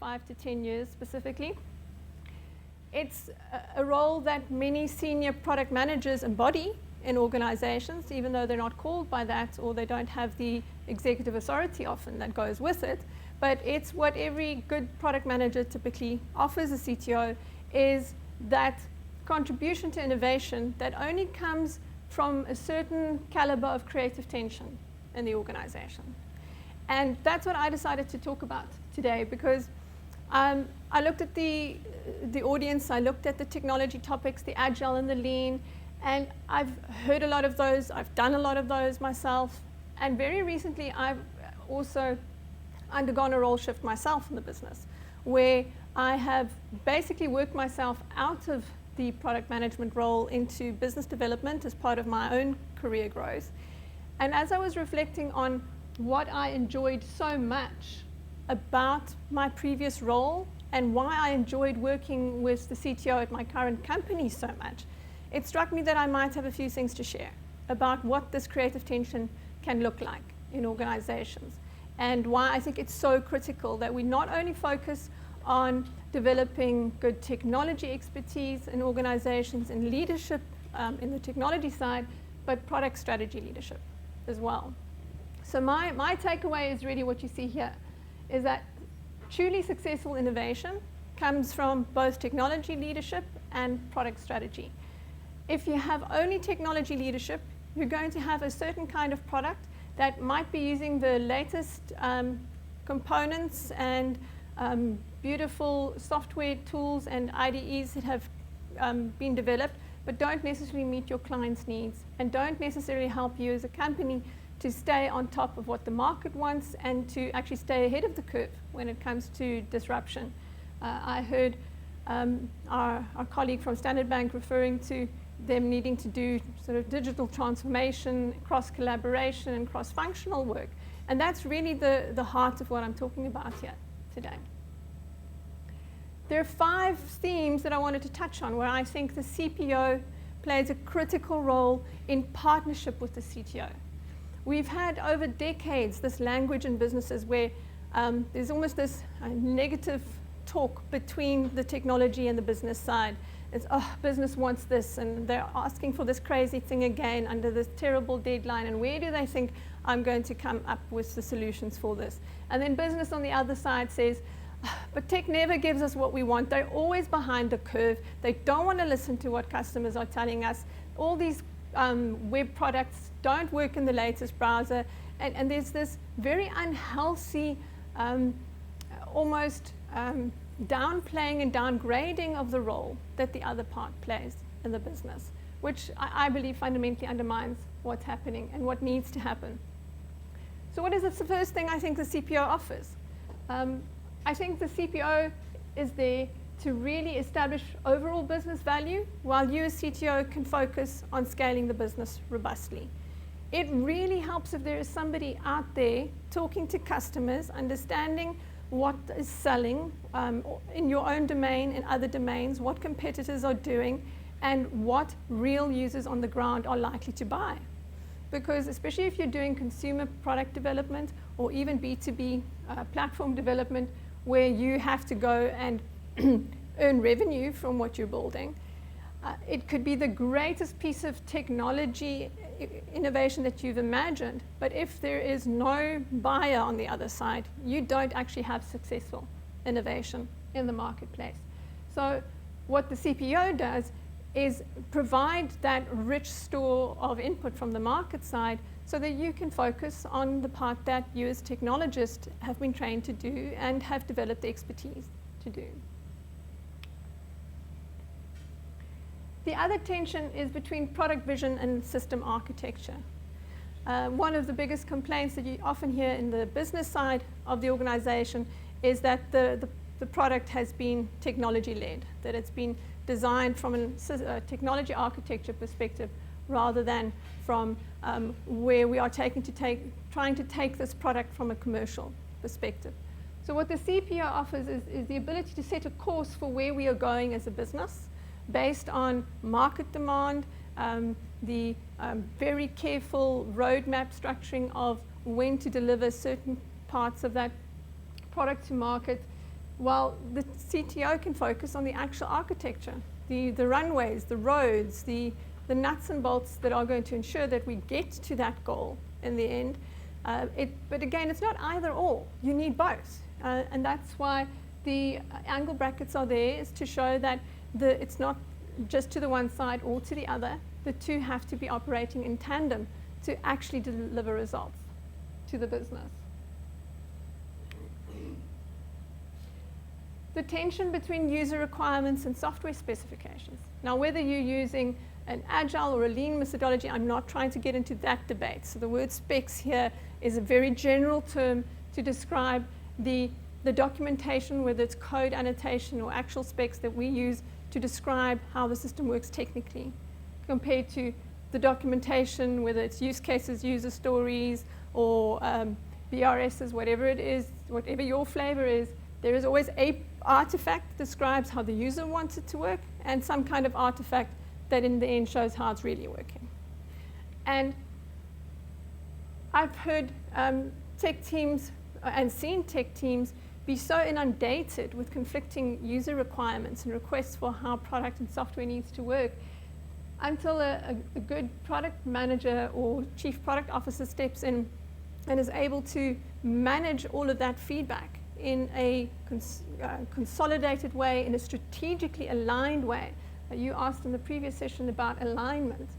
5 to 10 years specifically. It's a role that many senior product managers embody in organizations, even though they're not called by that or they don't have the executive authority often that goes with it. But it's what every good product manager typically offers a CTO, is that contribution to innovation that only comes from a certain caliber of creative tension in the organization. And that's what I decided to talk about today, because I looked at the audience, I looked at the technology topics, the agile and the lean, and I've heard a lot of those, I've done a lot of those myself, and very recently I've also undergone a role shift myself in the business, where I have basically worked myself out of the product management role into business development as part of my own career growth. And as I was reflecting on what I enjoyed so much about my previous role and why I enjoyed working with the CTO at my current company so much, it struck me that I might have a few things to share about what this creative tension can look like in organizations, and why I think it's so critical that we not only focus on developing good technology expertise in organizations and leadership in the technology side, but product strategy leadership as well. So my takeaway is really what you see here, is that truly successful innovation comes from both technology leadership and product strategy. If you have only technology leadership, you're going to have a certain kind of product that might be using the latest components and beautiful software tools and IDEs that have been developed, but don't necessarily meet your client's needs and don't necessarily help you as a company to stay on top of what the market wants and to actually stay ahead of the curve when it comes to disruption. I heard our colleague from Standard Bank referring to them needing to do sort of digital transformation, cross-collaboration and cross-functional work. And that's really the heart of what I'm talking about here today. There are 5 themes that I wanted to touch on where I think the CPO plays a critical role in partnership with the CTO. We've had over decades this language in businesses where there's almost this negative talk between the technology and the business side. It's, oh, business wants this, and they're asking for this crazy thing again under this terrible deadline, and where do they think I'm going to come up with the solutions for this? And then business on the other side says, but tech never gives us what we want. They're always behind the curve. They don't want to listen to what customers are telling us. All these web products don't work in the latest browser. And there's this very unhealthy, almost downplaying and downgrading of the role that the other part plays in the business, which I believe fundamentally undermines what's happening and what needs to happen. So what is the first thing I think the CPO offers? I think the CPO is there to really establish overall business value, while you as CTO can focus on scaling the business robustly. It really helps if there is somebody out there talking to customers, understanding what is selling in your own domain, in other domains, what competitors are doing, and what real users on the ground are likely to buy. Because especially if you're doing consumer product development or even B2B platform development, where you have to go and earn revenue from what you're building, it could be the greatest piece of technology innovation that you've imagined, but if there is no buyer on the other side, you don't actually have successful innovation in the marketplace. So what the CPO does is provide that rich store of input from the market side so that you can focus on the part that you as technologists have been trained to do and have developed the expertise to do. The other tension is between product vision and system architecture. One of the biggest complaints that you often hear in the business side of the organization is that the product has been technology-led, that it's been designed from a technology architecture perspective rather than from where we are trying to take this product from a commercial perspective. So what the CPO offers is the ability to set a course for where we are going as a business based on market demand, the very careful roadmap structuring of when to deliver certain parts of that product to market, while the CTO can focus on the actual architecture, the runways, the roads, the nuts and bolts that are going to ensure that we get to that goal in the end. But again, it's not either or. You need both. And that's why the angle brackets are there, is to show that it's not just to the one side or to the other. The two have to be operating in tandem to actually deliver results to the business. The tension between user requirements and software specifications. Now, whether you're using an agile or a lean methodology, I'm not trying to get into that debate. So the word specs here is a very general term to describe the documentation, whether it's code annotation or actual specs that we use to describe how the system works technically, compared to the documentation, whether it's use cases, user stories, or BRSs, whatever it is, whatever your flavor is. There is always a artifact that describes how the user wants it to work, and some kind of artifact that in the end shows how it's really working. And I've heard tech teams and seen tech teams be so inundated with conflicting user requirements and requests for how product and software needs to work, until a good product manager or chief product officer steps in and is able to manage all of that feedback in a consolidated way, in a strategically aligned way. You asked in the previous session about alignment.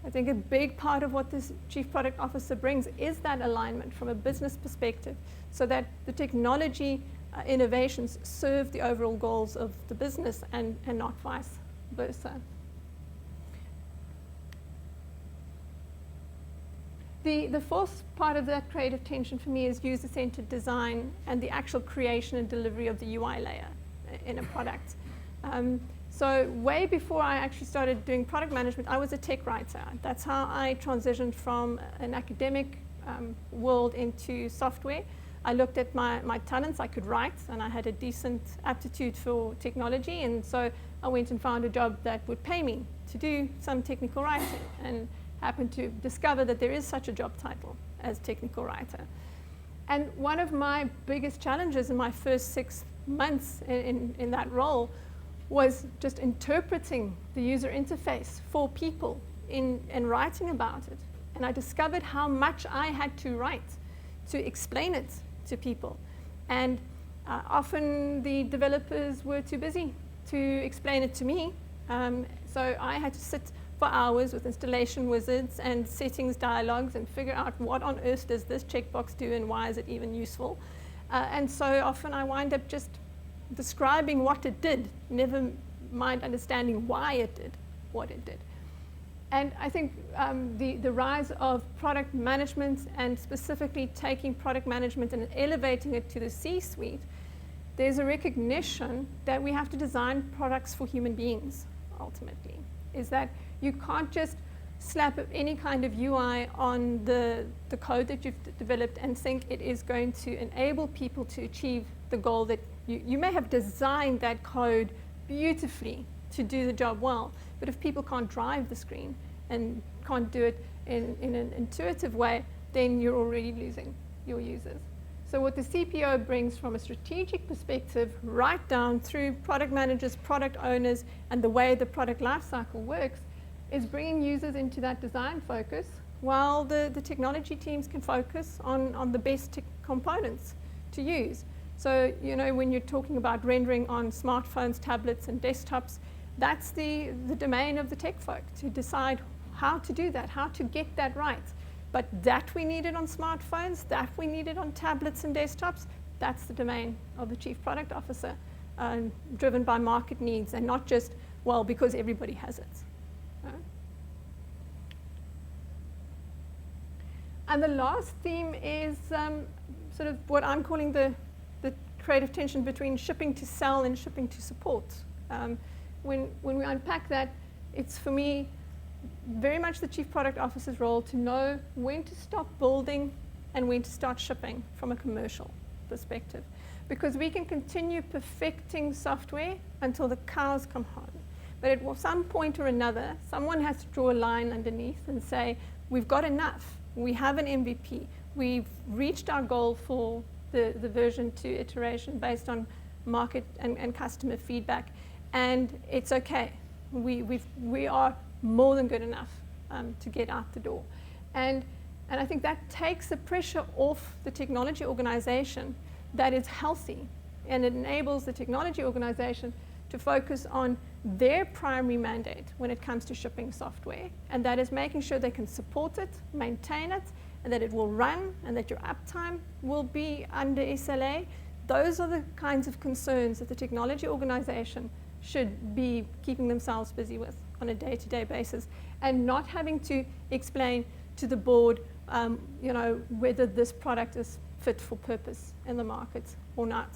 I think a big part of what this chief product officer brings is that alignment from a business perspective, so that the technology innovations serve the overall goals of the business and not vice versa. The fourth part of that creative tension for me is user-centered design and the actual creation and delivery of the UI layer in a product. So way before I actually started doing product management, I was a tech writer. That's how I transitioned from an academic world into software. I looked at my talents. I could write, and I had a decent aptitude for technology, and so I went and found a job that would pay me to do some technical writing, and happened to discover that there is such a job title as technical writer. And one of my biggest challenges in my first 6 months in that role was just interpreting the user interface for people and writing about it. And I discovered how much I had to write to explain it to people. And often the developers were too busy to explain it to me. So I had to sit for hours with installation wizards and settings dialogues and figure out what on earth does this checkbox do and why is it even useful. And so often I wind up just describing what it did, never mind understanding why it did what it did. And I think the rise of product management, and specifically taking product management and elevating it to the C-suite, there's a recognition that we have to design products for human beings, ultimately. Is that you can't just slap any kind of UI on the code that you've developed and think it is going to enable people to achieve the goal that you may have designed that code beautifully to do the job well, but if people can't drive the screen and can't do it in an intuitive way, then you're already losing your users. So what the CPO brings from a strategic perspective right down through product managers, product owners, and the way the product lifecycle works is bringing users into that design focus, while the technology teams can focus on the best components to use. So, you know, when you're talking about rendering on smartphones, tablets, and desktops, that's the domain of the tech folk to decide how to do that, how to get that right. But that we need it on smartphones, that we need it on tablets and desktops, that's the domain of the chief product officer, driven by market needs and not just, well, because everybody has it. And the last theme is sort of what I'm calling the creative tension between shipping to sell and shipping to support. When we unpack that, it's for me very much the chief product officer's role to know when to stop building and when to start shipping from a commercial perspective. Because we can continue perfecting software until the cows come home. But at some point or another, someone has to draw a line underneath and say, we've got enough. We have an MVP. We've reached our goal for the version 2 iteration based on market and customer feedback, and it's okay. We are more than good enough to get out the door. And I think that takes the pressure off the technology organization, that is healthy, and it enables the technology organization to focus on their primary mandate when it comes to shipping software, and that is making sure they can support it, maintain it, and that it will run, and that your uptime will be under SLA. Those are the kinds of concerns that the technology organization should be keeping themselves busy with on a day-to-day basis, and not having to explain to the board whether this product is fit for purpose in the market or not.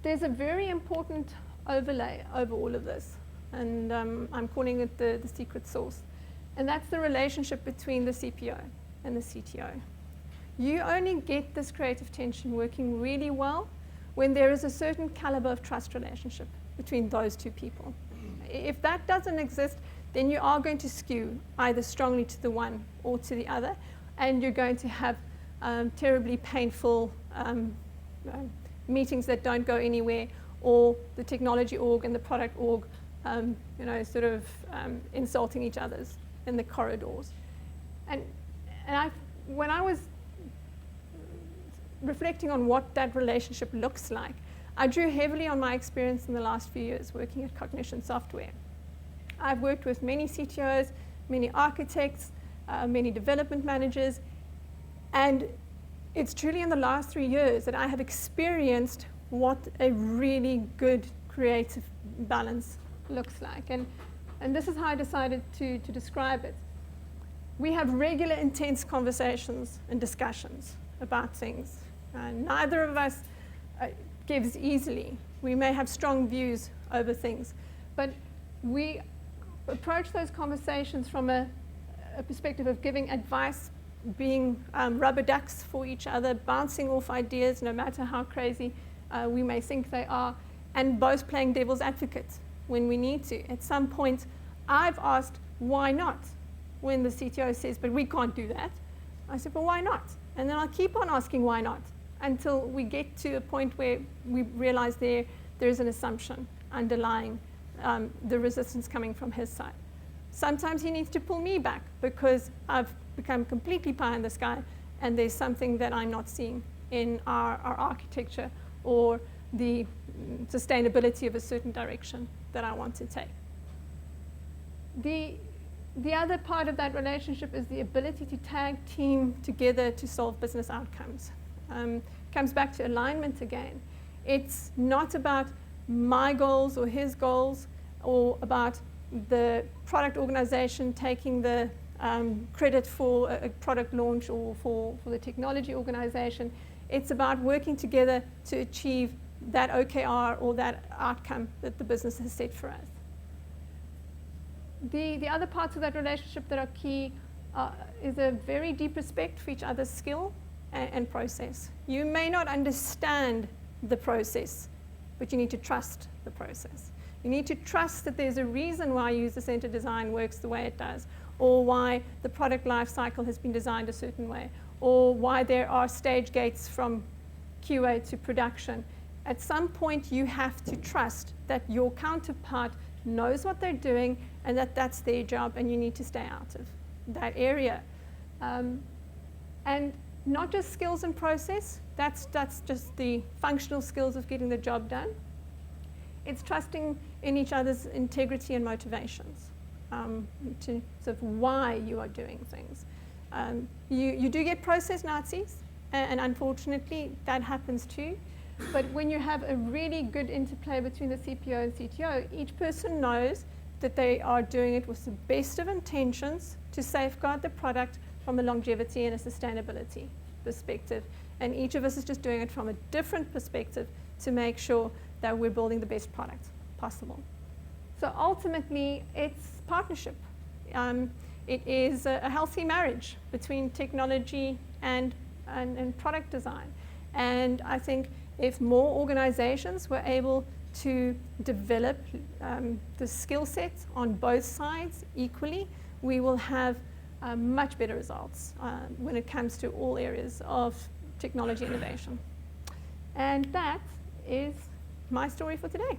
There's a very important overlay over all of this, and I'm calling it the secret sauce, and that's the relationship between the CPO and the CTO. You only get this creative tension working really well when there is a certain caliber of trust relationship between those two people. If that doesn't exist, then you are going to skew either strongly to the one or to the other, and you're going to have terribly painful meetings that don't go anywhere, or the technology org and the product org insulting each other in the corridors. And when I was reflecting on what that relationship looks like, I drew heavily on my experience in the last few years working at Cognition Software. I've worked with many CTOs, many architects, many development managers, and it's truly in the last 3 years that I have experienced what a really good creative balance looks like. And this is how I decided to describe it. We have regular intense conversations and discussions about things. Neither of us gives easily. We may have strong views over things, but we approach those conversations from a perspective of giving advice, being rubber ducks for each other, bouncing off ideas no matter how crazy we may think they are, and both playing devil's advocate when we need to. At some point, I've asked, why not? When the CTO says, but we can't do that. I said, well, why not? And then I'll keep on asking why not until we get to a point where we realize there is an assumption underlying the resistance coming from his side. Sometimes he needs to pull me back because I've become completely pie in the sky and there's something that I'm not seeing in our architecture or the sustainability of a certain direction that I want to take. The other part of that relationship is the ability to tag team together to solve business outcomes. Comes back to alignment again. It's not about my goals or his goals or about the product organization taking the credit for a product launch or for the technology organization. It's about working together to achieve that OKR or that outcome that the business has set for us. The other parts of that relationship that are key is a very deep respect for each other's skill and process. You may not understand the process, but you need to trust the process. You need to trust that there's a reason why user-centered design works the way it does, or why the product life cycle has been designed a certain way, or why there are stage gates from QA to production. At some point, you have to trust that your counterpart knows what they're doing and that that's their job, and you need to stay out of that area. And not just skills and process, that's just the functional skills of getting the job done. It's trusting in each other's integrity and motivations to sort of why you are doing things. You do get process Nazis, and unfortunately that happens too. But when you have a really good interplay between the CPO and CTO, each person knows that they are doing it with the best of intentions to safeguard the product from a longevity and a sustainability perspective. And each of us is just doing it from a different perspective to make sure that we're building the best product possible. So ultimately, it's partnership. It is a healthy marriage between technology and product design. And I think if more organizations were able to develop the skill set on both sides equally, we will have much better results when it comes to all areas of technology innovation. And that is my story for today.